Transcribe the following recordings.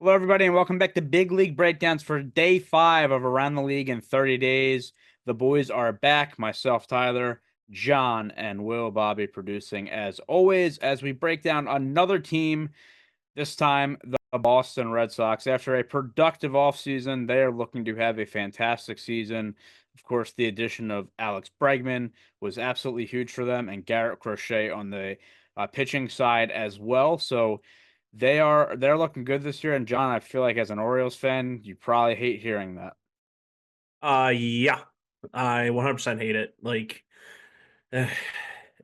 Hello, everybody, and welcome back to Big League Breakdowns for day 5 of Around the League in 30 days. The boys are back, myself, Tyler, John, and Will Bobby producing as always as we break down another team, this time the Boston Red Sox. After a productive offseason, they are looking to have a fantastic season. Of course, the addition of Alex Bregman was absolutely huge for them, and Garrett Crochet on the pitching side as well. So they're looking good this year. And John, I feel like as an Orioles fan, you probably hate hearing that. Yeah, I 100% hate it. Eh,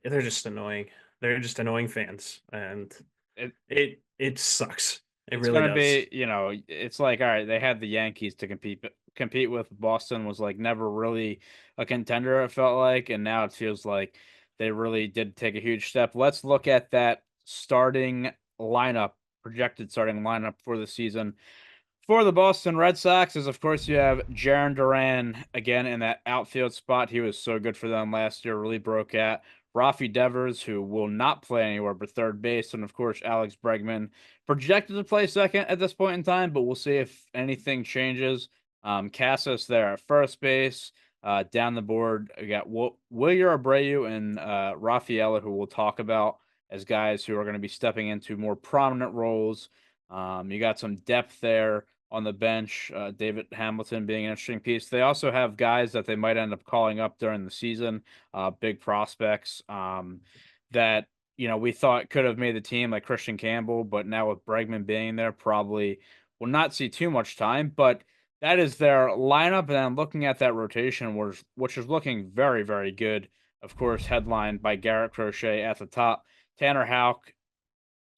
they're just annoying. They're just annoying fans, and It it sucks. It it's really gonna does. be, it's like, all right, they had the Yankees to compete with. Boston was like never really a contender, it felt like, and now it feels like they really did take a huge step. Let's look at that starting lineup, projected starting lineup for the season. For the Boston Red Sox is, of course, you have Jarren Duran again in that outfield spot. He was so good for them last year, really broke out. Rafi Devers, who will not play anywhere but third base, and of course, Alex Bregman, projected to play second at this point in time, but we'll see if anything changes. Casas there at first base. Down the board, we got Wilyer Abreu and Rafaela, who we'll talk about as guys who are going to be stepping into more prominent roles. You got some depth there on the bench, David Hamilton being an interesting piece. They also have guys that they might end up calling up during the season, big prospects that we thought could have made the team, like Christian Campbell, but now with Bregman being there, probably will not see too much time. But that is their lineup, and I'm looking at that rotation, which is looking very, very good. Of course, headlined by Garrett Crochet at the top, Tanner Houck,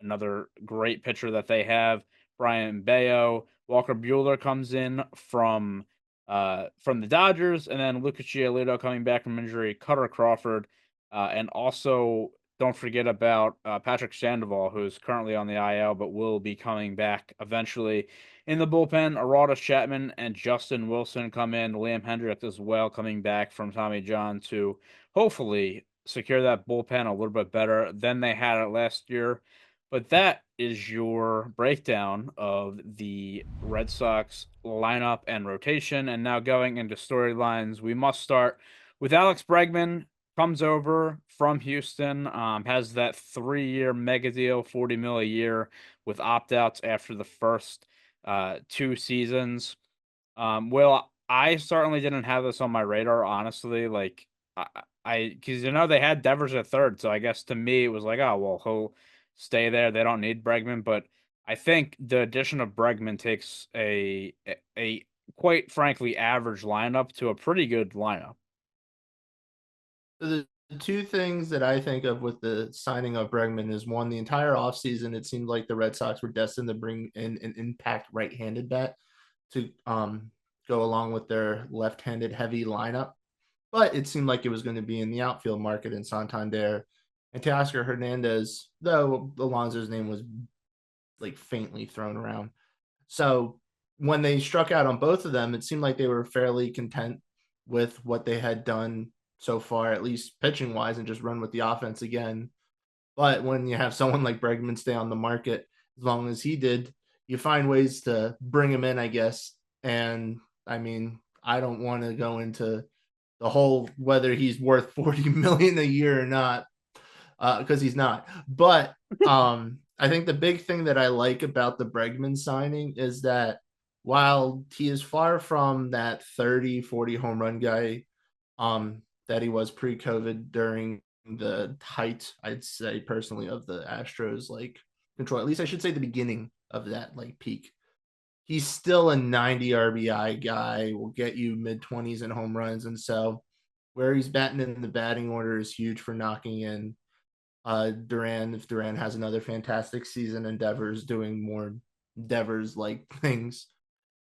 another great pitcher that they have. Brian Bayo, Walker Bueller comes in from the Dodgers, and then Lucas Giolito coming back from injury, Cutter Crawford, and also don't forget about Patrick Sandoval, who's currently on the IL but will be coming back eventually. In the bullpen, Aroldis Chapman and Justin Wilson come in. Liam Hendriks as well coming back from Tommy John to hopefully secure that bullpen a little bit better than they had it last year. But that is your breakdown of the Red Sox lineup and rotation. And now going into storylines, we must start with Alex Bregman. Comes over from Houston, has that 3-year mega deal, 40 mil a year with opt outs after the first 2 seasons. Well, I certainly didn't have this on my radar, honestly. Like, because they had Devers at third, so I guess to me it was like, oh well, he'll stay there. They don't need Bregman, but I think the addition of Bregman takes a quite frankly average lineup to a pretty good lineup. So the two things that I think of with the signing of Bregman is one, the entire offseason, it seemed like the Red Sox were destined to bring in an impact right-handed bat to go along with their left-handed heavy lineup. But it seemed like it was going to be in the outfield market in Santander. And Teoscar Hernandez, though Alonso's name was like faintly thrown around. So when they struck out on both of them, it seemed like they were fairly content with what they had done so far, at least pitching wise, and just run with the offense again. But when you have someone like Bregman stay on the market as long as he did, you find ways to bring him in, I guess. And I mean, I don't want to go into the whole whether he's worth 40 million a year or not, because he's not. But I think the big thing that I like about the Bregman signing is that while he is far from that 30, 40 home run guy that he was pre-COVID during the height, I'd say personally, of the Astros like control. At least I should say the beginning of that like peak. He's still a 90 RBI guy, will get you mid 20s in home runs. And so where he's batting in the batting order is huge for knocking in Duran, if Duran has another fantastic season, and Devers doing more Devers like things.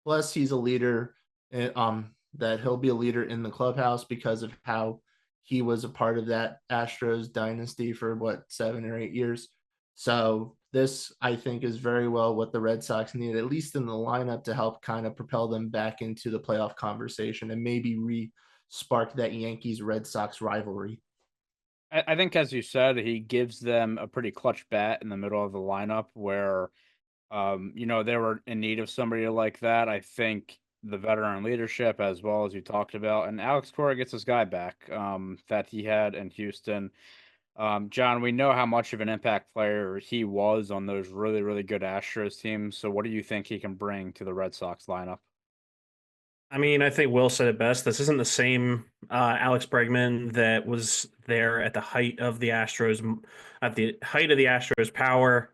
Plus, he's a leader. That he'll be a leader in the clubhouse because of how he was a part of that Astros dynasty for what 7 or 8 years. So this, I think, is very well what the Red Sox need, at least in the lineup, to help kind of propel them back into the playoff conversation and maybe re-spark that Yankees Red Sox rivalry. I think, as you said, he gives them a pretty clutch bat in the middle of the lineup where They were in need of somebody like that. I think the veteran leadership, as well as you talked about, and Alex Cora gets his guy back that he had in Houston. John, we know how much of an impact player he was on those really, really good Astros teams. So, what do you think he can bring to the Red Sox lineup? I mean, I think Will said it best. This isn't the same Alex Bregman that was there at the height of the Astros power.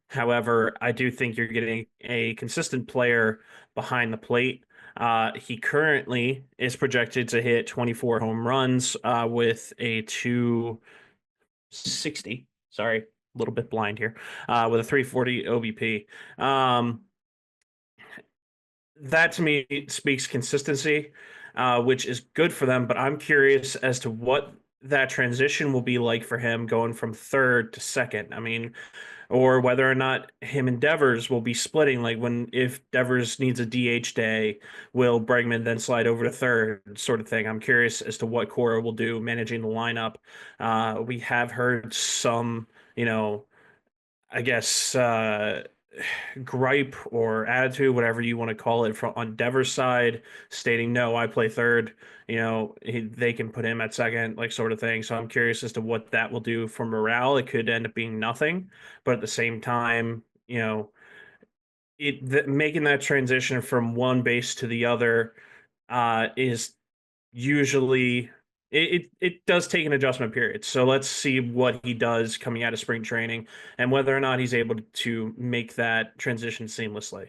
However, I do think you're getting a consistent player behind the plate. He currently is projected to hit 24 home runs with a 260. Sorry, a little bit blind here. With a 340 OBP. That to me speaks consistency, which is good for them. But I'm curious as to what that transition will be like for him going from third to second. I mean, or whether or not him and Devers will be splitting. Like when if Devers needs a DH day, will Bregman then slide over to third, sort of thing. I'm curious as to what Cora will do managing the lineup. We have heard some, you know, I guess gripe or attitude, whatever you want to call it, from on Devers' side, stating no, I play third. They can put him at second, like sort of thing. So I'm curious as to what that will do for morale. It could end up being nothing, but at the same time, making that transition from one base to the other is usually it does take an adjustment period. So let's see what he does coming out of spring training and whether or not he's able to make that transition seamlessly.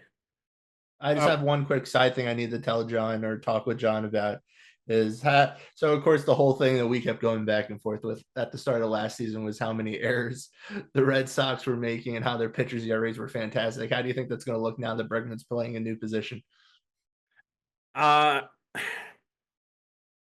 I just Oh, have one quick side thing I need to tell John or talk with John about so of course the whole thing that we kept going back and forth with at the start of last season was how many errors the Red Sox were making and how their pitchers' ERAs were fantastic. How do you think that's going to look now that Bregman's playing a new position? Uh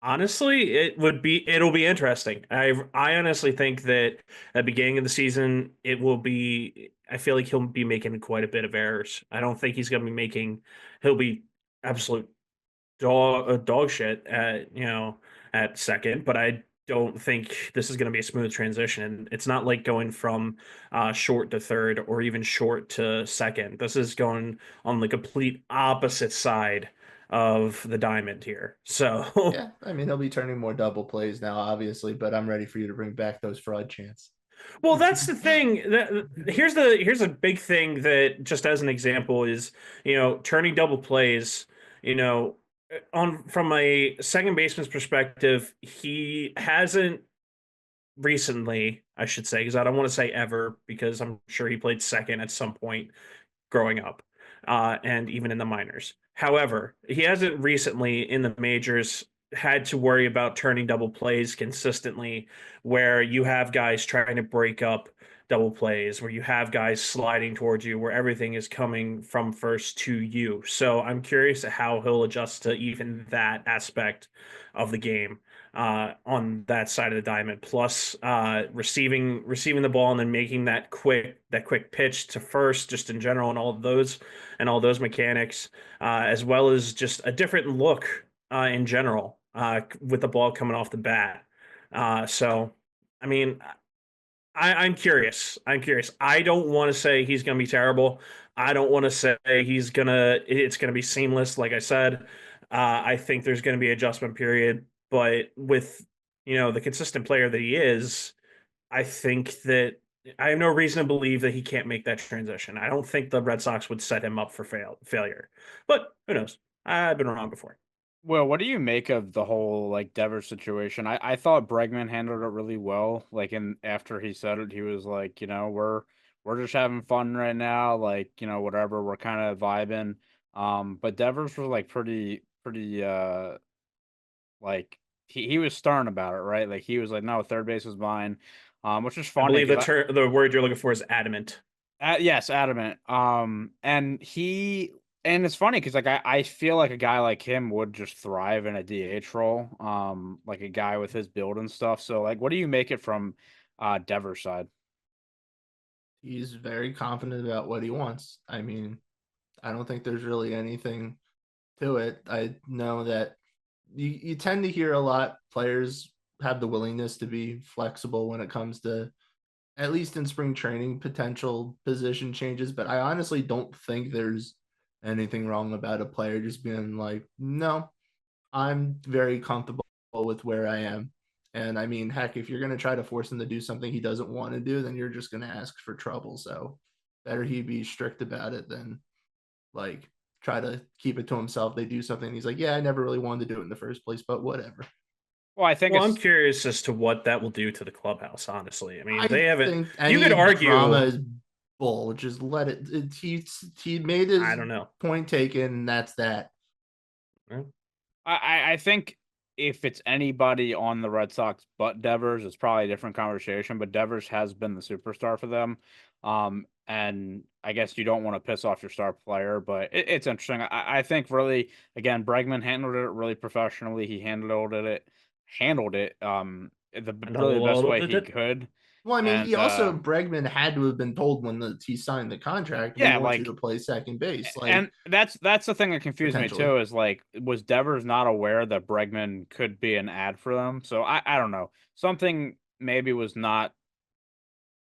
Honestly, it'll be interesting. I honestly think that at the beginning of the season I feel like he'll be making quite a bit of errors. I don't think he'll be absolute dog shit at second, but I don't think this is going to be a smooth transition. It's not like going from short to third or even short to second. This is going on the complete opposite side of the diamond here. So, Yeah, I mean he'll be turning more double plays now, obviously, but I'm ready for you to bring back those fraud chants. well, that's the thing. Here's a big thing that just as an example is turning double plays. You know, on from a second baseman's perspective, he hasn't recently, I should say, because I don't want to say ever, because I'm sure he played second at some point growing up, and even in the minors. However, he hasn't recently in the majors had to worry about turning double plays consistently, where you have guys trying to break up double plays, where you have guys sliding towards you, where everything is coming from first to you. So I'm curious how he'll adjust to even that aspect of the game on that side of the diamond. Plus, receiving the ball and then making that quick pitch to first, just in general, and all those mechanics, as well as just a different look in general with the ball coming off the bat. So, I mean, I'm curious. I'm curious. I don't want to say he's going to be terrible. I don't want to say it's going to be seamless. Like I said, I think there's going to be adjustment period, but with the consistent player that he is, I think that I have no reason to believe that he can't make that transition. I don't think the Red Sox would set him up for failure, but who knows? I've been wrong before. well, what do you make of the whole like Devers situation? I thought Bregman handled it really well. Like, and after he said it, he was like, we're just having fun right now. Like, whatever, we're kind of vibing. But Devers was like pretty like he was stern about it, right? Like he was like, no, third base was mine. Which is I funny believe because the word you're looking for is adamant. yes, adamant. And it's funny because like I feel like a guy like him would just thrive in a DH role. Like a guy with his build and stuff. So like, what do you make it from Devers' side? He's very confident about what he wants. I mean, I don't think there's really anything to it. I know that you tend to hear a lot players have the willingness to be flexible when it comes to at least in spring training, potential position changes. But I honestly don't think there's anything wrong about a player just being like, no, I'm very comfortable with where I am. And I mean, heck, if you're going to try to force him to do something he doesn't want to do, then you're just going to ask for trouble. So better he be strict about it than like try to keep it to himself. They do something. He's like, yeah, I never really wanted to do it in the first place, but whatever. Well, I think Well, I'm it's curious as to what that will do to the clubhouse, honestly. I mean, I they haven't, think you could any drama argue, is bull. Just let it. He made I his don't know. point taken. And that's that. I think if it's anybody on the Red Sox but Devers, it's probably a different conversation. But Devers has been the superstar for them, and I guess you don't want to piss off your star player, but it's interesting. I think really again, Bregman handled it really professionally. He handled it And a really the best little way bit, he could, Well, I mean, and he also Bregman had to have been told when he signed the contract, we yeah, want you like to play second base, like and that's the thing that confused me potentially. too is like was Devers not aware that Bregman could be an ad for them? So I don't know. Something maybe was not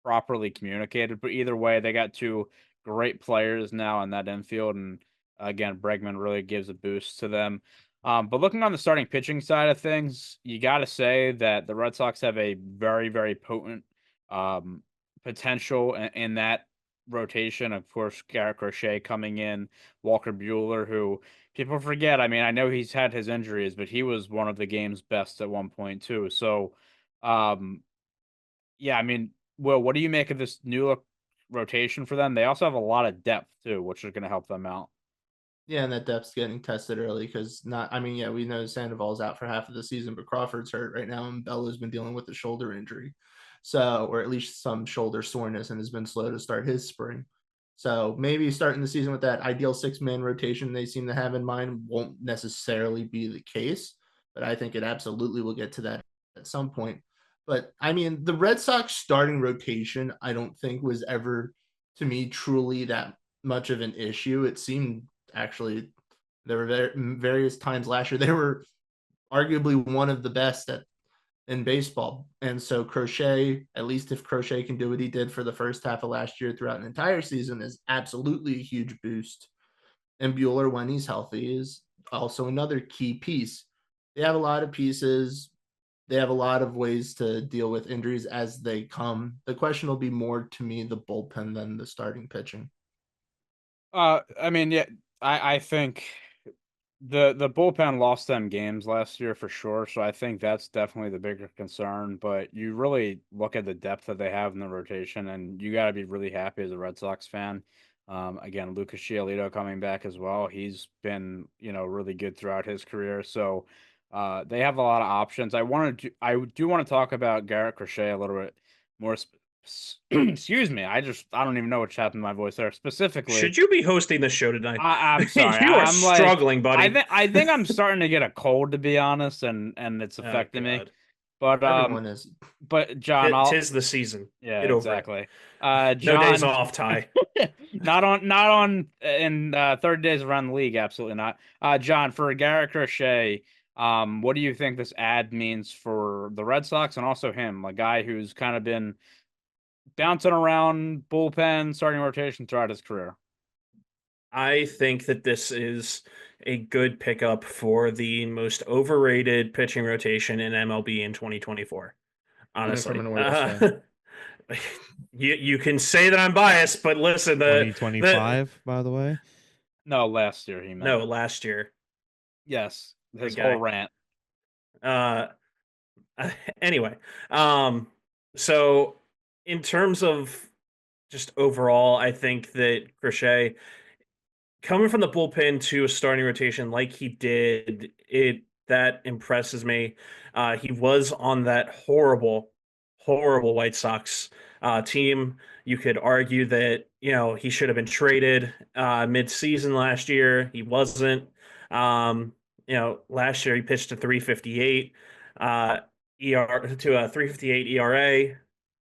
properly communicated, but either way, they got two great players now in that infield, and again, Bregman really gives a boost to them. But looking on the starting pitching side of things, you got to say that the Red Sox have a very, very potent um, potential in that rotation. Of course, Garrett Crochet coming in, Walker Bueller, who people forget. I mean, I know he's had his injuries, but he was one of the game's best at one point too. So, um, yeah, I mean, well, what do you make of this new look rotation for them? They also have a lot of depth too, which is going to help them out. Yeah, and that depth's getting tested early because not. I mean, yeah, we know Sandoval's out for half of the season, but Crawford's hurt right now, and Bella's been dealing with a shoulder injury, so or at least some shoulder soreness, and has been slow to start his spring. So maybe starting the season with that ideal 6-man rotation they seem to have in mind won't necessarily be the case, but I think it absolutely will get to that at some point. But I mean, the Red Sox starting rotation, I don't think was ever to me truly that much of an issue. It seemed actually there were various times last year they were arguably one of the best in baseball. And so Crochet, at least if Crochet can do what he did for the first half of last year throughout an entire season, is absolutely a huge boost. And Bueller, when he's healthy, is also another key piece. They have a lot of pieces. They have a lot of ways to deal with injuries as they come. The question will be more to me the bullpen than the starting pitching. I mean, yeah, I think the bullpen lost them games last year for sure, so I think that's definitely the bigger concern. But you really look at the depth that they have in the rotation, and you got to be really happy as a Red Sox fan. Again, Lucas Giolito coming back as well. He's been, really good throughout his career. So they have a lot of options. I do want to talk about Garrett Crochet a little bit more. Excuse me. I don't even know what happened to my voice there. Specifically, Should you be hosting the show tonight? I'm sorry. You are I'm like struggling, buddy. I think I'm starting to get a cold to be honest, and it's Oh affecting me. God, But Everyone is. John, I'll tis the season. yeah, Get over it. exactly. No days John, off, Ty. not on in 30 days around the league, absolutely not. John, for Garrett Crochet, what do you think this ad means for the Red Sox and also him, a guy who's kind of been bouncing around bullpen, starting rotation throughout his career? I think that this is a good pickup for the most overrated pitching rotation in MLB in 2024. Coming from an Honestly, Orioles fan. you can say that I'm biased, but listen, the 2025, by the way. No, last year he meant. no last year, Yes, his whole guy. rant. Uh, anyway, um, so in terms of just overall, I think that Crochet coming from the bullpen to a starting rotation like he did, it that impresses me. He was on that horrible White Sox team. You could argue that he should have been traded mid-season last year. He wasn't. Last year he pitched to 358 to a 358 ERA.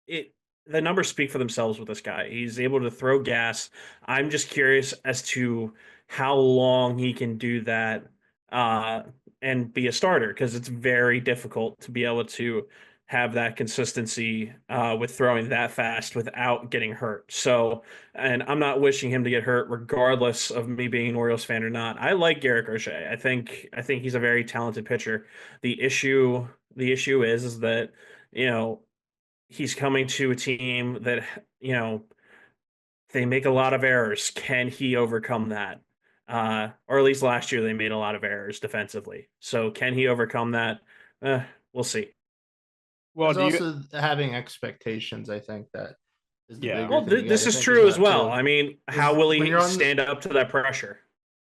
It The numbers speak for themselves with this guy. He's able to throw gas. I'm just curious as to how long he can do that uh, and be a starter because it's very difficult to be able to have that consistency with throwing that fast without getting hurt. So, and I'm not wishing him to get hurt, regardless of me being an Orioles fan or not. I like Garrett Crochet. I think he's a very talented pitcher. The issue is that you know he's coming to a team that you know they make a lot of errors. Can he overcome that? Or at least last year they made a lot of errors defensively. So can he overcome that? We'll see. Well, There's do you? also having expectations. I think that is the Yeah. bigger Well, thing you got this to is think true as about well. too. I mean, how Is will when he you're on stand up to that pressure?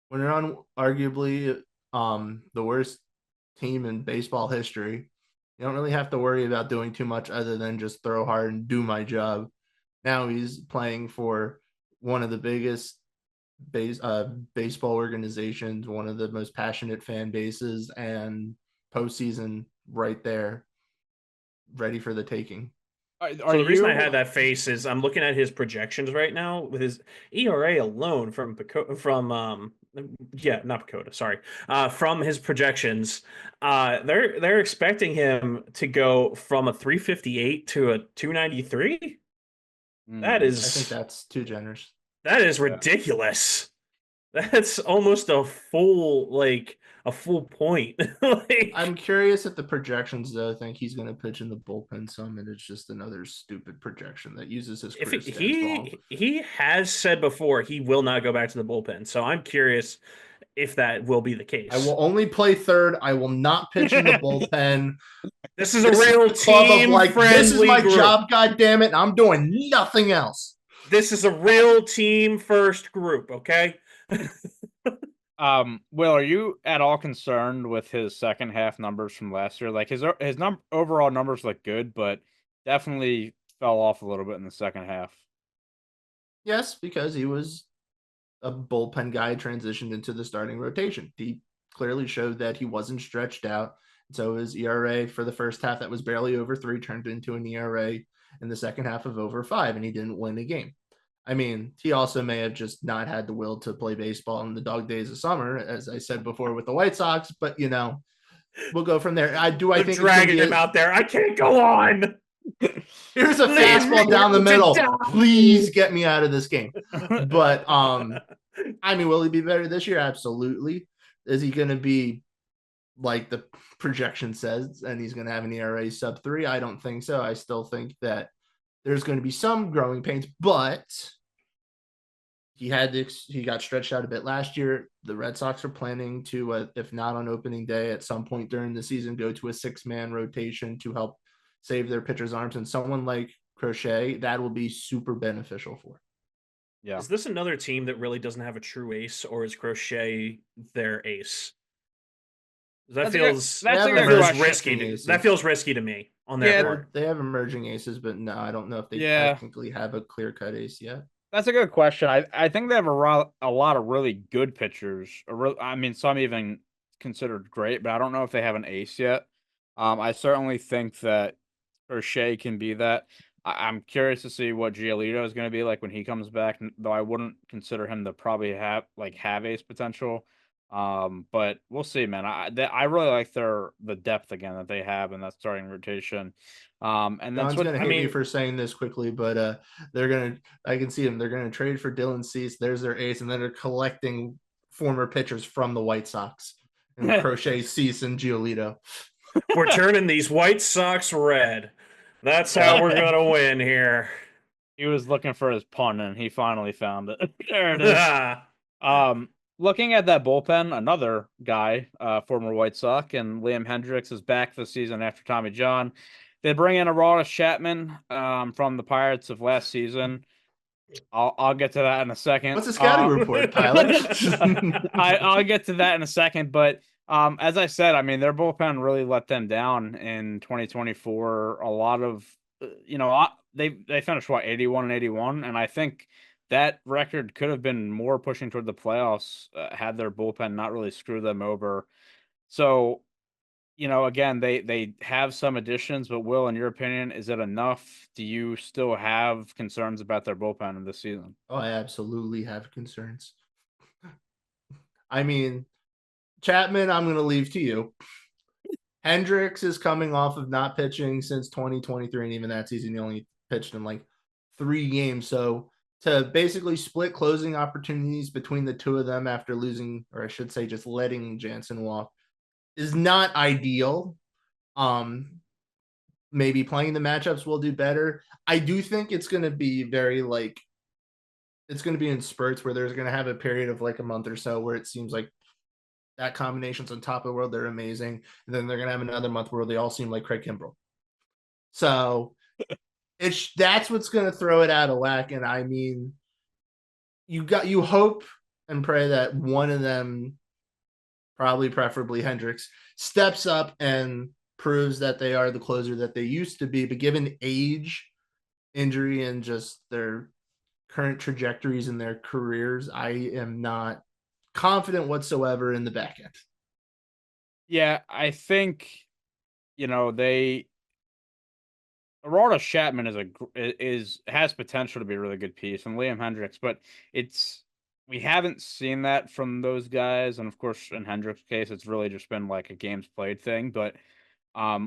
when you're on arguably the worst team in baseball history, you don't really have to worry about doing too much other than just throw hard and do my job. Now he's playing for one of the biggest baseball organizations, one of the most passionate fan bases, and postseason right there, ready for the taking. Are So the reason I you? had that face is I'm looking at his projections right now with his ERA alone not Pacoda, sorry. From his projections, they're expecting him to go from a 358 to a 293. That I think is that's too generous. that is Yeah. ridiculous. That's almost a full point. Like I'm curious at the projections, though. I think he's going to pitch in the bullpen some, and it's just another stupid projection that uses his if career stats wrong. he has said before he will not go back to the bullpen. So I'm curious if that will be the I will case. only play third. I will not pitch in the bullpen. This is a This is real the club of team like, this is friendly my group. job, God damn it, and I'm doing nothing else. This is a real team first group, okay? Will, are you at all concerned with his second half numbers from last year? Like his overall numbers look good, but definitely fell off a little bit in the second half. Yes, because he was a bullpen guy transitioned into the starting rotation. He clearly showed that he wasn't stretched out. So his ERA for the first half that was barely over 3 turned into an ERA in the second half of over 5, and he didn't win a game. I mean, he also may have just not had the will to play baseball in the dog days of summer, as I said before with the White Sox, but we'll go from there. I They're think it's going to dragging be him out there. I can't go on. here's a Leave fastball me down the to middle. die. Please get me out of this game. But I mean, will he be better this year? Absolutely. Is he going to be like the projection says, and he's going to have an ERA sub 3? I don't think so. I still think that there's going to be some growing pains, but he got stretched out a bit last year. The Red Sox are planning to, if not on opening day, at some point during the season, go to a 6-man rotation to help save their pitchers' arms. And someone like Crochet, that will be super beneficial for. Yeah. Is this another team that really doesn't have a true ace, or is Crochet their ace? That feels That's a good feels question. risky. That feels risky to me on their part. They have emerging aces, but no, I don't know if they technically have a clear-cut ace yet. That's a good question. I think they have a lot of really good pitchers. I mean, some even considered great, but I don't know if they have an ace yet. I certainly think that O'Shea can be that. I'm curious to see what Giolito is going to be like when he comes back, though I wouldn't consider him to probably have ace potential. But we'll see, man. I really like the depth again that they have in that starting rotation. And that's John's what gonna I hate me mean. for saying this quickly, but I can see them. They're gonna trade for Dylan Cease. There's their ace, and then they're collecting former pitchers from the White Sox and Crochet, Cease, and Giolito. We're turning these White Sox red. That's how we're gonna win here. He was looking for his pun, and he finally found it. There it is. Looking at that bullpen, another guy, former White Sox, and Liam Hendricks is back this season after Tommy John. They bring in Aroldis Chapman from the Pirates of last season. I'll get to that in a second. What's the scouting report, Tyler? I'll get to that in a second, but as I said, I mean their bullpen really let them down in 2024. A lot of they finished 81 and 81, and I think that record could have been more pushing toward the playoffs had their bullpen not really screwed them over. So again, they have some additions, but Will, in your opinion, is it enough? Do you still have concerns about their bullpen in this season? Oh, I absolutely have concerns. I mean, Chapman, I'm going to leave to you. Hendricks is coming off of not pitching since 2023, and even that season, he only pitched in like 3 games. So to basically split closing opportunities between the two of them after losing, or I should say, just letting Jansen walk, is not ideal. Maybe playing the matchups will do better. I do think it's going to be very like it's going to be in spurts where there's going to have a period of like a month or so where it seems like that combination's on top of the world. They're amazing. And then they're going to have another month where they all seem like Craig Kimbrell. So that's what's going to throw it out of whack. And I mean, you hope and pray that one of them, probably preferably Hendricks, steps up and proves that they are the closer that they used to be. But given age, injury, and just their current trajectories in their careers, I am not confident whatsoever in the back end. Yeah, I think they Aroldis Chapman has potential to be a really good piece, and Liam Hendricks, but we haven't seen that from those guys, and of course in Hendricks' case, it's really just been like a games played thing. But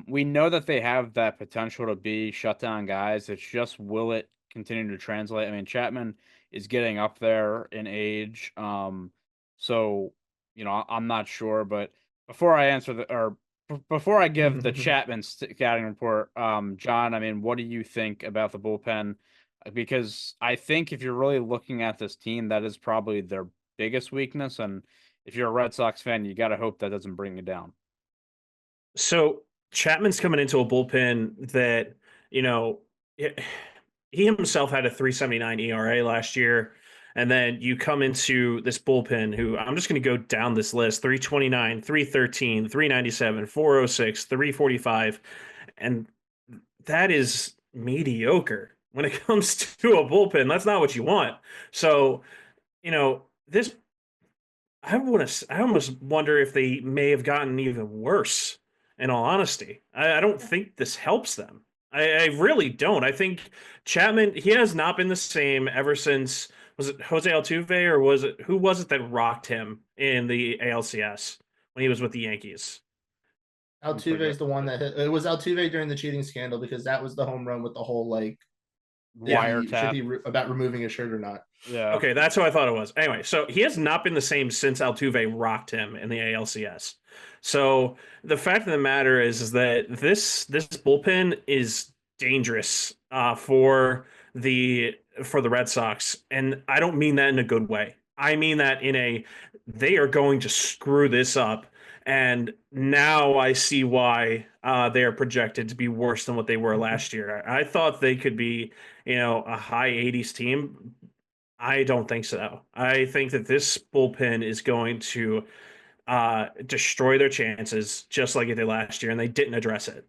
we know that they have that potential to be shutdown guys. It's just, will it continue to translate? I mean, Chapman is getting up there in age, so I'm not sure. But before I answer before I give the Chapman scouting report, John, I mean, what do you think about the bullpen? Because I think if you're really looking at this team, that is probably their biggest weakness. And if you're a Red Sox fan, you got to hope that doesn't bring you down. So Chapman's coming into a bullpen that, he himself had a 3.79 ERA last year. And then you come into this bullpen who, I'm just going to go down this list: 329, 313, 397, 406, 345. And that is mediocre when it comes to a bullpen. That's not what you want. So, this, I almost wonder if they may have gotten even worse, in all honesty. I don't think this helps them. I really don't. I think Chapman, he has not been the same ever since, was it Jose Altuve, or who was it that rocked him in the ALCS when he was with the Yankees? Altuve is the one that hit. It was Altuve during the cheating scandal, because that was the home run with the whole like wiretap should he about removing his shirt or not. Yeah. Okay, that's who I thought it was. Anyway, so he has not been the same since Altuve rocked him in the ALCS. So the fact of the matter is that this bullpen is dangerous for the Red Sox, and I don't mean that in a good way. I mean that they are going to screw this up, and now I see why they are projected to be worse than what they were last year. I thought they could be, a high 80s team. I don't think so. I think that this bullpen is going to destroy their chances, just like it did last year, and they didn't address it.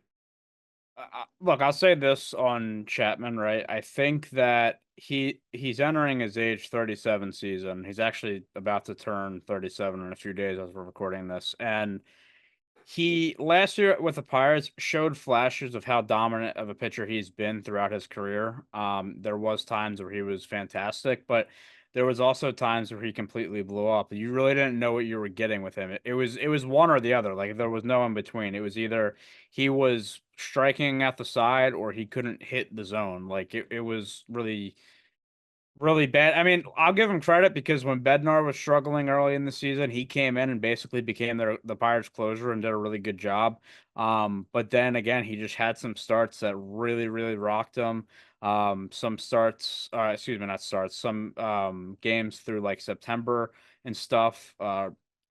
Look, I'll say this on Chapman, right? I think that he's entering his age 37 season. He's actually about to turn 37 in a few days as we're recording this. And he last year with the Pirates showed flashes of how dominant of a pitcher he's been throughout his career. There was times where he was fantastic, but there was also times where he completely blew up. You really didn't know what you were getting with him. It was one or the other. Like, there was no in between. It was either he was striking at the side or he couldn't hit the zone. Like, it was really bad. I mean, I'll give him credit, because when Bednar was struggling early in the season, he came in and basically became the Pirates closer and did a really good job. But then again, he just had some starts that really, really rocked him. Some starts, excuse me, not starts, some games through like September and stuff.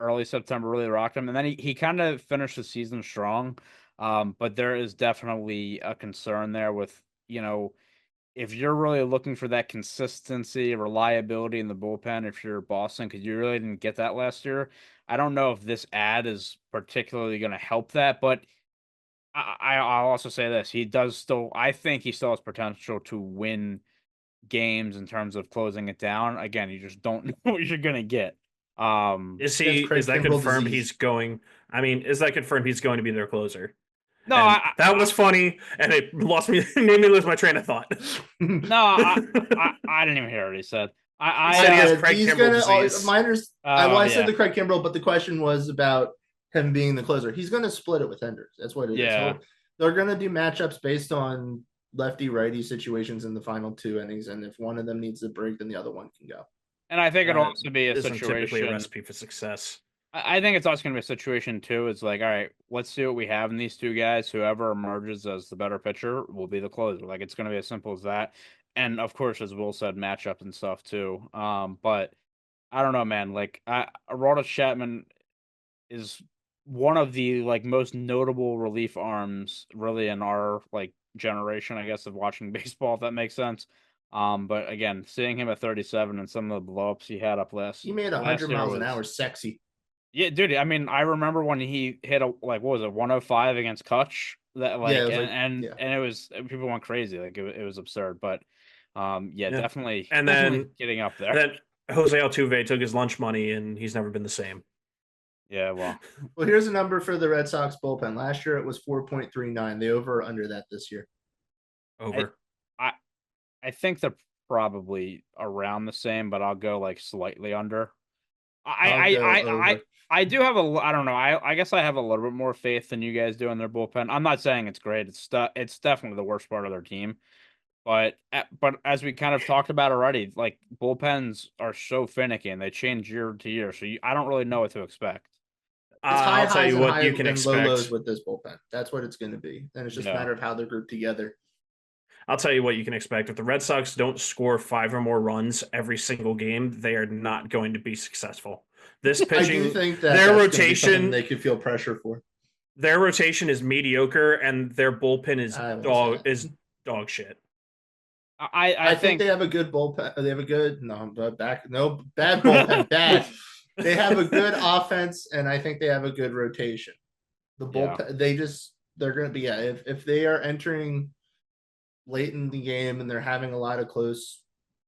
Early September really rocked him, and then he kind of finished the season strong. But there is definitely a concern there with, if you're really looking for that consistency, reliability in the bullpen, if you're Boston, because you really didn't get that last year, I don't know if this ad is particularly going to help that. But I'll also say this: I think he still has potential to win games in terms of closing it down. Again, you just don't know what you're going to get. Is that Kimbrell confirmed? disease. Is that confirmed he's going to be their closer? No, And that was funny, and it made me lose my train of thought. No, I didn't even hear what he said. He said he has Craig Kimbrell disease. I said yeah. the Craig Kimbrell, but the question was about him being the closer. He's going to split it with Hendricks. That's what it is. Yeah. They're going to do matchups based on lefty righty situations in the final 2 innings, and if one of them needs a break, then the other one can go. And I think it'll That also be a isn't typically a situation. recipe for success. I think it's also going to be a situation too. It's like, all right, let's see what we have in these two guys. Whoever emerges as the better pitcher will be the closer. Like it's going to be as simple as that. And of course, as Will said, matchup and stuff too. But I don't know, man. Like, Aroldis Chapman is one of the like most notable relief arms, really, in our like generation, I guess, of watching baseball. If that makes sense. But again, seeing him at 37 and some of the blowups he had up He made last 100 year miles was an hour sexy. yeah, dude. I mean, I remember when he hit a like what was it, 105 against Kutch. That Yeah, it like was and yeah. and it was people went crazy. Like it was absurd. But yeah, definitely, And definitely then getting up there. then Jose Altuve took his lunch money, and he's never been the same. Yeah, well, Well, here's a number for the Red Sox bullpen. Last year it was 4.39. They over or under that this year. Over. I think they're probably around the same, but I'll go like slightly under. I'll go over. I do have I don't know. I guess I have a little bit more faith than you guys do in their bullpen. I'm not saying it's great. It's definitely the worst part of their team. But as we kind of talked about already, like bullpens are so finicky and they change year to year. So I don't really know what to expect. It's high I'll tell highs you and what high you can and low lows expect. with this bullpen. That's what it's going to be. And it's just a Yeah. matter of how they're grouped together. I'll tell you what you can expect. If the Red Sox don't score 5 or more runs every single game, they are not going to be successful. This pitching, I do think that their that's be something rotation, they could feel pressure for. their rotation is mediocre, and their bullpen I won't say that. dog shit. I think they have a good bullpen. They have a good bad bullpen. Bad. They have a good offense, and I think they have a good rotation. The bullpen, they're going to be if they are entering late in the game and they're having a lot of close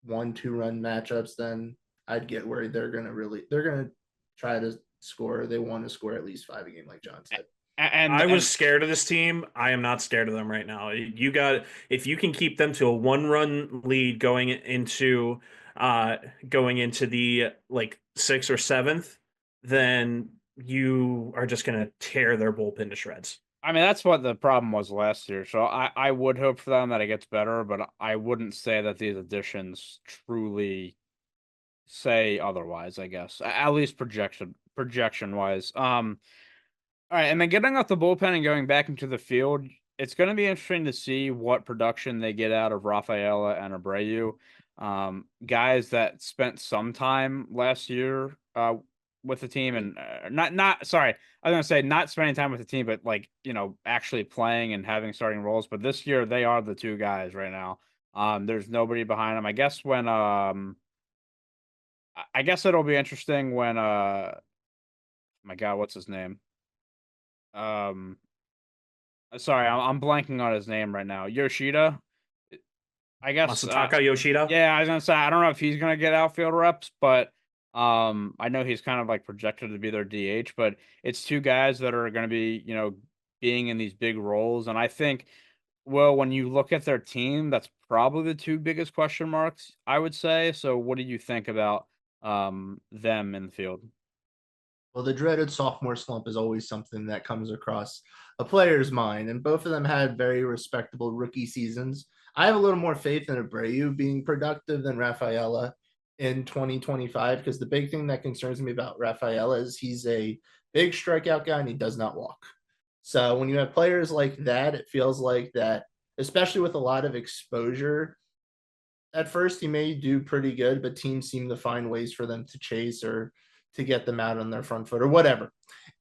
1-2 run matchups, then I'd get worried. They're going to try to score. They want to score at least 5 a game, like John said. And I was scared of this team. I am not scared of them right now. If you can keep them to a 1-run lead going into the like 6th or 7th, then you are just going to tear their bullpen to shreds. I mean, that's what the problem was last year. So I would hope for them that it gets better, but I wouldn't say that these additions truly say otherwise, I guess. At least projection wise. All right, and then getting off the bullpen and going back into the field, it's going to be interesting to see what production they get out of Rafaela and Abreu, guys that spent some time last year with the team, and not sorry, I was going to say not spending time with the team, but like actually playing and having starting roles. But this year they are the two guys right now. There's nobody behind them. I guess when I guess it'll be interesting when my God, what's his name? Sorry, I'm blanking on his name right now. Yoshida, I guess. Masataka Yoshida. Yeah, I was gonna say I don't know if he's gonna get outfield reps, but I know he's kind of like projected to be their DH. But it's two guys that are gonna be being in these big roles, and I think, well, when you look at their team, that's probably the two biggest question marks, I would say. So, what do you think about them in the field? Well, the dreaded sophomore slump is always something that comes across a player's mind, and both of them had very respectable rookie seasons. I have a little more faith in Abreu being productive than Rafaela in 2025 because the big thing that concerns me about Rafaela is he's a big strikeout guy and he does not walk. So when you have players like that, it feels like that, especially with a lot of exposure. At first, he may do pretty good, but teams seem to find ways for them to chase or to get them out on their front foot or whatever.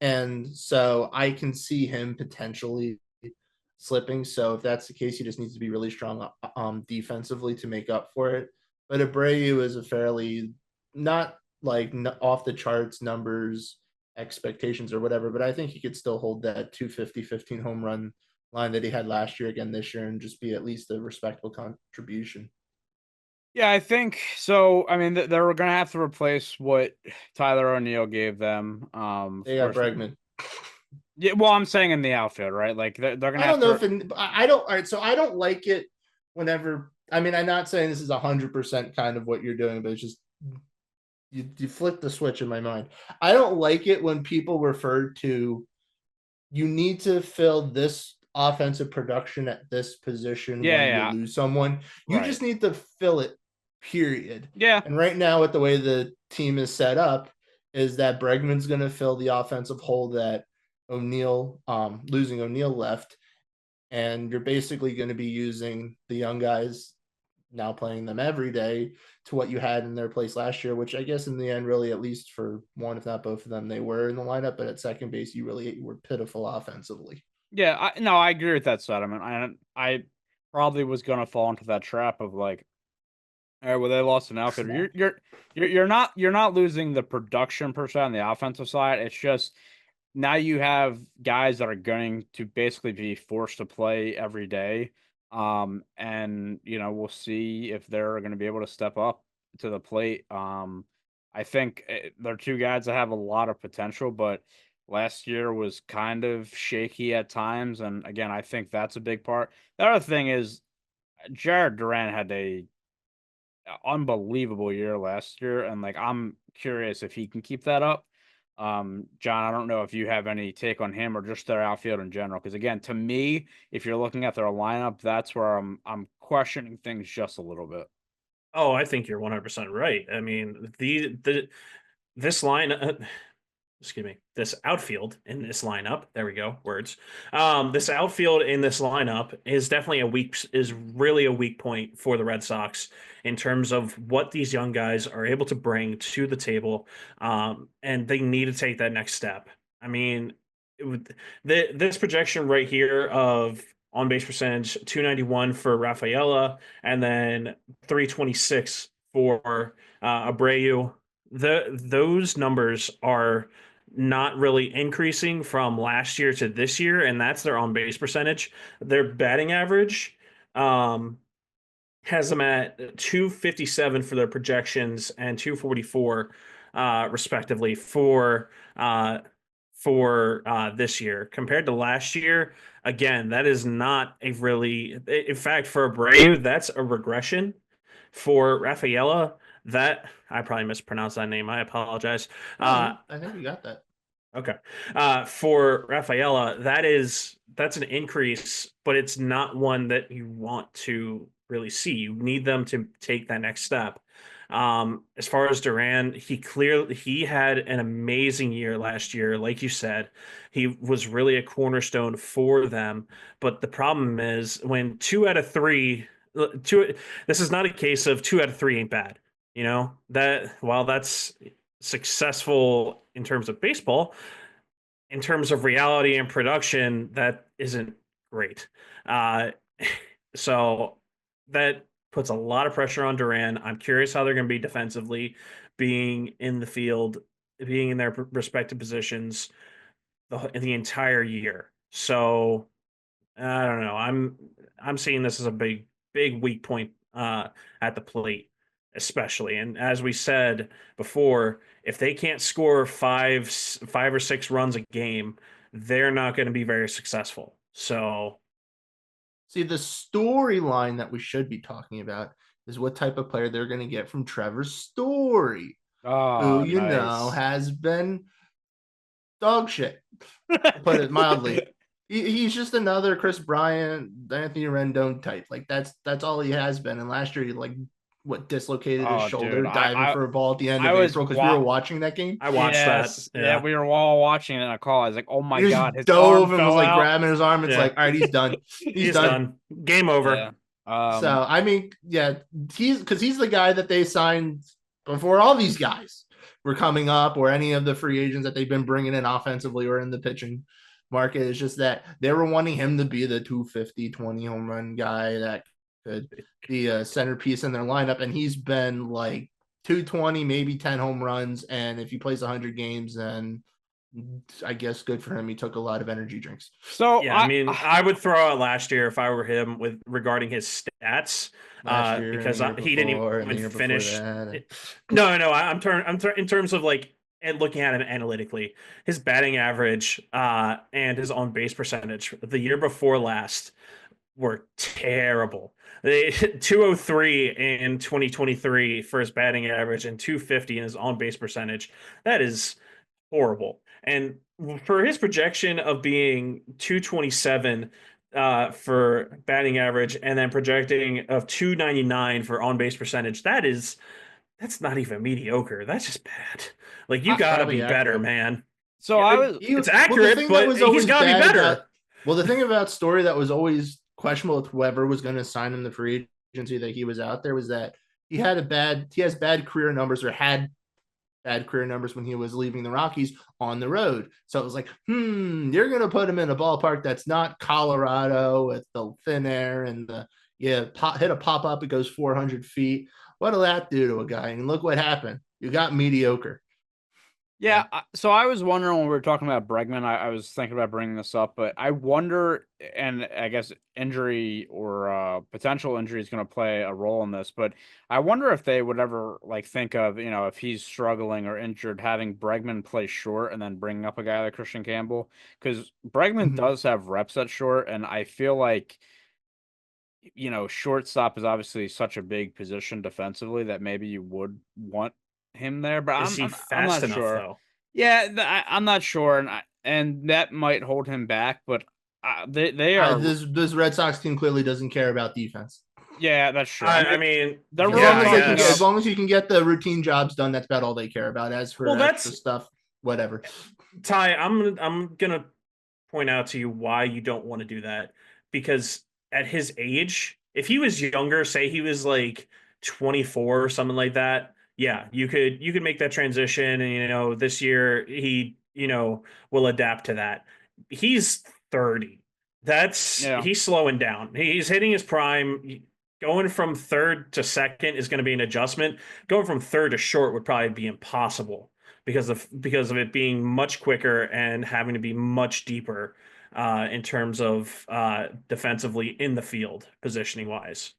And so I can see him potentially slipping. So if that's the case, he just needs to be really strong defensively to make up for it. But Abreu is a fairly not like off the charts numbers, expectations or whatever, but I think he could still hold that 250, 15 home run line that he had last year again this year and just be at least a respectable contribution. Yeah, I think so. I mean, they're going to have to replace what Tyler O'Neill gave them. They got Bregman. Yeah, well, I'm saying in the outfield, right? Like they're going to. I don't know if I don't. All right, so I don't like it whenever. I mean, I'm not saying this is 100% kind of what you're doing, but it's just you flipped the switch in my mind. I don't like it when people refer to you need to fill this offensive production at this position Yeah, when you yeah, lose someone. You right. just need to fill it, period. Yeah, And right now, with the way the team is set up, is that Bregman's going to fill the offensive hole that O'Neill, losing O'Neill left, and you're basically going to be using the young guys now playing them every day to what you had in their place last year, which I guess in the end, really, at least for one, if not both of them, they were in the lineup. But at second base, you really were pitiful offensively. yeah. I agree with that sentiment. I probably was gonna fall into that trap of like, all right, well, they lost an outfielder. You're not losing the production per se on the offensive side. It's just now you have guys that are going to basically be forced to play every day. And we'll see if they're going to be able to step up to the plate. I think they're two guys that have a lot of potential, but last year was kind of shaky at times. And again, I think that's a big part. The other thing is Jared Duran had a unbelievable year last year, and like I'm curious if he can keep that up. John, I don't know if you have any take on him or just their outfield in general. Because again, to me, if you're looking at their lineup, that's where I'm questioning things just a little bit. Oh, I think you're 100% right. I mean, the this line, excuse me, this outfield in this lineup. There we go, words. This outfield in this lineup is definitely is really a weak point for the Red Sox in terms of what these young guys are able to bring to the table, and they need to take that next step. I mean, this projection right here of on base percentage 291 for Rafaela and then 326 for Abreu. Those numbers are not really increasing from last year to this year, and that's their on base percentage. Their batting average has them at 257 for their projections and 244 respectively for this year compared to last year. Again, that is not a really, in fact, for Abreu, that's a regression. For Rafaela, that I probably mispronounced that name. I apologize. No, I think you got that. Okay. For Rafaela, that's an increase, but it's not one that you want to really see. You need them to take that next step. As far as Duran, he had an amazing year last year. Like you said, he was really a cornerstone for them. But the problem is when two, this is not a case of 2 out of 3 ain't bad. You know, that while that's successful in terms of baseball, in terms of reality and production, that isn't great. Uh, so that puts a lot of pressure on Duran. I'm curious how they're going to be defensively, being in the field, being in their respective positions the entire year. So I don't know. I'm seeing this as a big weak point at the plate, especially. And as we said before, if they can't score five or six runs a game, they're not going to be very successful. So See, the storyline that we should be talking about is what type of player they're going to get from Trevor Story, who, Oh, nice. has been dog shit, to put it mildly. He's just another Chris Bryant, Anthony Rendon type. Like that's all he has been. And last year, he dislocated his Oh, shoulder dude, diving for a ball at the end I of was April because we were watching that game. I watched that. yes, yeah, Yeah. we were all watching it in a call. I was like, oh my He god, just his arm dove and was fell like out. grabbing his arm. It's Yeah. like, all right, he's done. He's done. Done. Game over. Yeah. So I mean, yeah, he's the guy that they signed before all these guys were coming up, or any of the free agents that they've been bringing in offensively or in the pitching market. It's just that they were wanting him to be the 250, 20 home run guy that could be a centerpiece in their lineup, and he's been like 220, maybe 10 home runs, and if he plays 100 games, then I guess good for him. He took a lot of energy drinks. So Yeah, I mean, I would throw out last year if I were him with regarding his stats, Last year, because and the year he didn't before, and the even year before finish. that. No. I'm in terms of like and looking at him analytically, his batting average and his on base percentage the year before last were terrible. They 203 in 2023 for his batting average and 250 in his on base percentage. That is horrible. And for his projection of being 227 for batting average and then projecting of 299 for on base percentage, that's not even mediocre. That's just bad. Like you I- got to Probably be better, accurate. man. So I was It's Well, the accurate, thing that but was he's always got to be bad better. the thing about Story that was always questionable with whoever was going to sign him the free agency that he was out there was that he has bad career numbers or had bad career numbers when he was leaving the Rockies on the road. So it was like, you're going to put him in a ballpark that's not Colorado with the thin air and hit a pop up, it goes 400 feet. What'll that do to a guy? And look what happened. You got mediocre. Yeah, so I was wondering when we were talking about Bregman, I was thinking about bringing this up, but I wonder, and I guess injury or potential injury is going to play a role in this, but I wonder if they would ever like think of, if he's struggling or injured, having Bregman play short and then bringing up a guy like Christian Campbell, because Bregman does have reps at short, and I feel like, shortstop is obviously such a big position defensively that maybe you would want him there, but Is I'm he I'm fast not enough sure. though? Yeah, I'm not sure, and that might hold him back. But they are. This Red Sox team clearly doesn't care about defense. Yeah, that's true. I mean, mean, they're As really long as they can talking get, up. as long as you can get the routine jobs done, that's about all they care about. As for extra stuff, whatever. Ty, I'm gonna point out to you why you don't want to do that because at his age, if he was younger, say he was like 24 or something like that, yeah, you could make that transition and this year he, will adapt to that. He's 30. Yeah, He's slowing down. He's hitting his prime. Going from third to second is going to be an adjustment. Going from third to short would probably be impossible because of it being much quicker and having to be much deeper in terms of defensively in the field, positioning wise.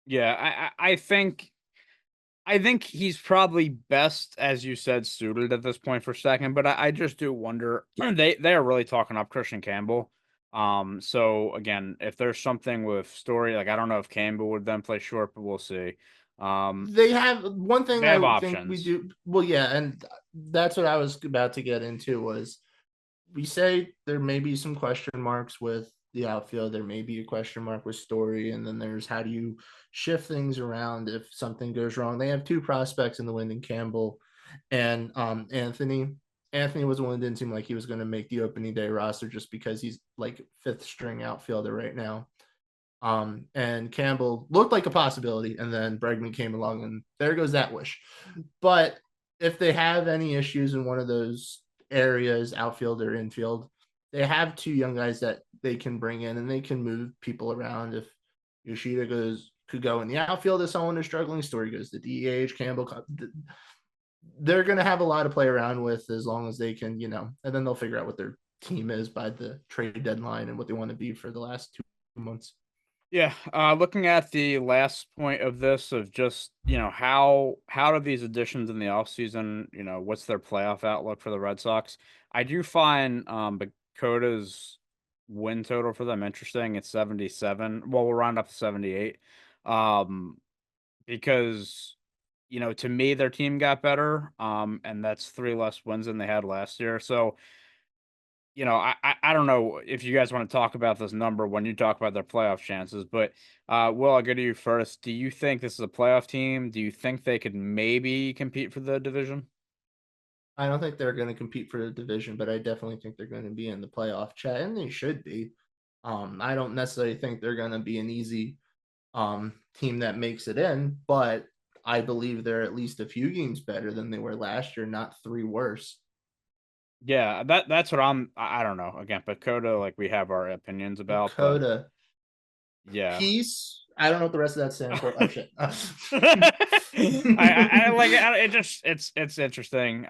yeah. I think he's probably best, as you said, suited at this point for second. But I just do wonder. They are really talking up Christian Campbell. So again, if there's something with Story, like I don't know if Campbell would then play short, but we'll see. They have one thing They have I think we options. do. Well, yeah, and that's what I was about to get into was we say there may be some question marks with the outfield. There may be a question mark with Story, and then there's how do you shift things around if something goes wrong. They have two prospects in the wind, in Campbell and Anthony. Anthony was one that didn't seem like he was going to make the opening day roster just because he's like fifth string outfielder right now. And Campbell looked like a possibility, and then Bregman came along, and there goes that wish. But if they have any issues in one of those areas, outfield or infield, they have two young guys that they can bring in, and they can move people around. If Yoshida could go in the outfield if someone is struggling, Story goes to DH, Campbell. They're going to have a lot to play around with as long as they can, and then they'll figure out what their team is by the trade deadline and what they want to be for the last 2 months. Yeah, looking at the last point of this of just, how do these additions in the offseason, what's their playoff outlook for the Red Sox? I do find Bacota's win total for them interesting. It's 77. Well, we'll round up to 78. Because to me their team got better. And that's 3 less wins than they had last year. So I don't know if you guys want to talk about this number when you talk about their playoff chances, but Will, I'll go to you first. Do you think this is a playoff team? Do you think they could maybe compete for the division? I don't think they're going to compete for the division, but I definitely think they're going to be in the playoff chat, and they should be. I don't necessarily think they're going to be an easy team that makes it in, but I believe they're at least a few games better than they were last year, not 3 worse. Yeah, that's what I don't know. Again, Bakota, like we have our opinions about, but Dakota. yeah. Peace. I don't know what the rest of that stands for. Oh shit. I like it's interesting.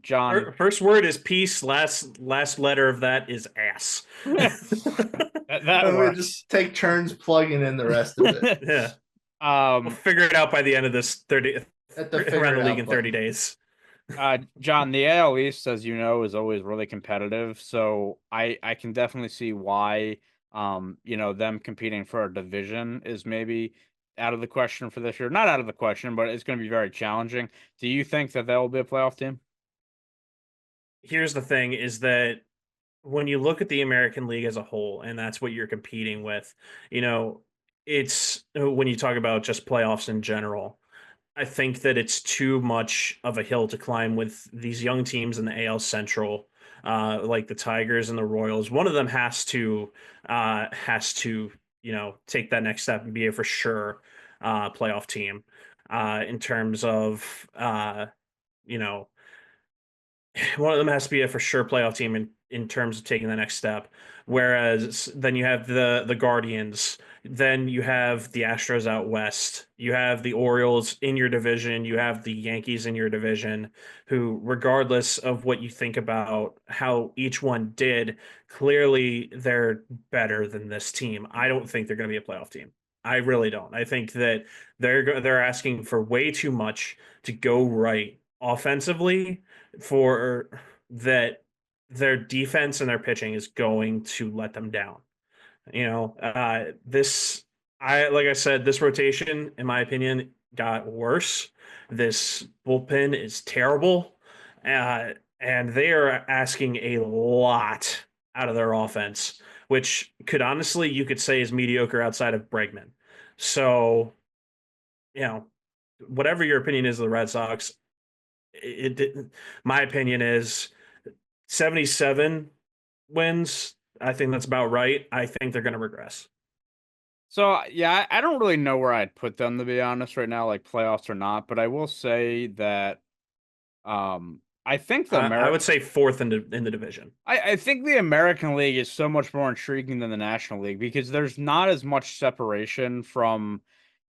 John, First word is peace. Last letter of that is ass. that we works. just take turns plugging in the rest of it. Yeah. We'll figure it out by the end of this 30 around the league in 30 days. John, the AL East, as you know, is always really competitive. So I can definitely see why them competing for a division is maybe out of the question for this year. Not out of the question, but it's going to be very challenging. Do you think that they'll be a playoff team? Here's the thing: is that when you look at the American League as a whole, and that's what you're competing with, you know, it's when you talk about just playoffs in general. I think that it's too much of a hill to climb with these young teams in the AL Central, like the Tigers and the Royals. One of them has to take that next step and be a for sure playoff team. In terms of you know one of them has to be a for sure playoff team in terms of taking the next step. Whereas then you have the Guardians, then you have the Astros out west, you have the Orioles in your division, you have the Yankees in your division, who, regardless of what you think about how each one did, clearly they're better than this team. I don't think they're going to be a playoff team. I really don't. I think that they're asking for way too much to go right offensively for that their defense and their pitching is going to let them down. This I like I said, this rotation, in my opinion, got worse. This bullpen is terrible, and they are asking a lot out of their offense, which could honestly you could say is mediocre outside of Bregman. So, you know, whatever your opinion is of the Red Sox, it didn't. My opinion is 77 wins. I think that's about right. I think they're going to regress. So yeah, I don't really know where I'd put them to be honest right now, like playoffs or not. But I will say that I think the I would say fourth in the division. I think the American League is so much more intriguing than the National League because there's not as much separation from,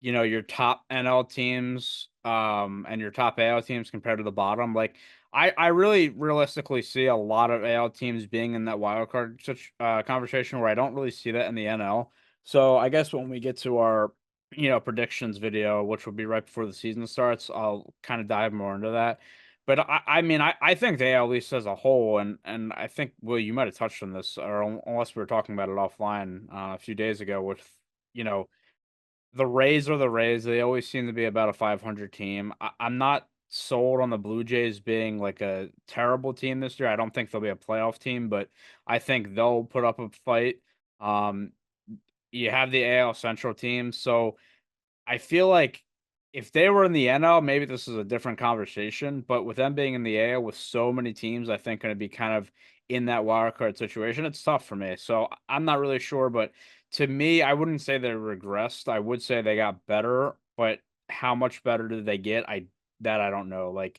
your top NL teams, and your top AL teams compared to the bottom. Like, I really realistically see a lot of AL teams being in that wild card such conversation where I don't really see that in the NL. So I guess when we get to our, predictions video, which will be right before the season starts, I'll kind of dive more into that. But I mean, I think they at least as a whole, and I think, well, you might have touched on this, or unless we were talking about it offline a few days ago, with you know the Rays are the Rays. They always seem to be about a 500 team. I'm not sold on the Blue Jays being like a terrible team this year. I don't think they'll be a playoff team, but I think they'll put up a fight. Um, you have the AL Central team, so I feel like if they were in the NL, maybe this is a different conversation. But with them being in the AL with so many teams, I think going to be kind of in that wild card situation. It's tough for me. So I'm not really sure. But to me, I wouldn't say they regressed. I would say they got better. But how much better did they get? I don't know. Like,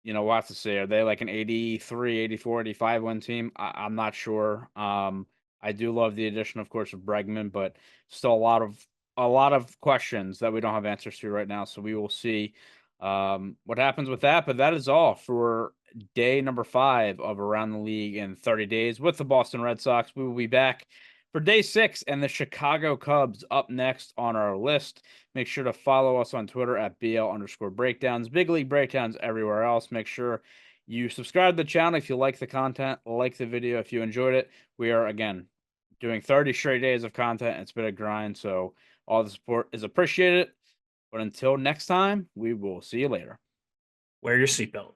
we'll have to see. Are they like an 83, 84, 85 win team? I'm not sure. I do love the addition, of course, of Bregman, but still a lot of questions that we don't have answers to right now. So we will see what happens with that. But that is all for day number 5 of Around the League in 30 days with the Boston Red Sox. We will be back for day 6 and the Chicago Cubs up next on our list. Make sure to follow us on Twitter at BL_breakdowns, big league breakdowns everywhere else. Make sure you subscribe to the channel if you like the content, like the video if you enjoyed it. We are, again, doing 30 straight days of content. It's been a grind, so all the support is appreciated. But until next time, we will see you later. Wear your seatbelt.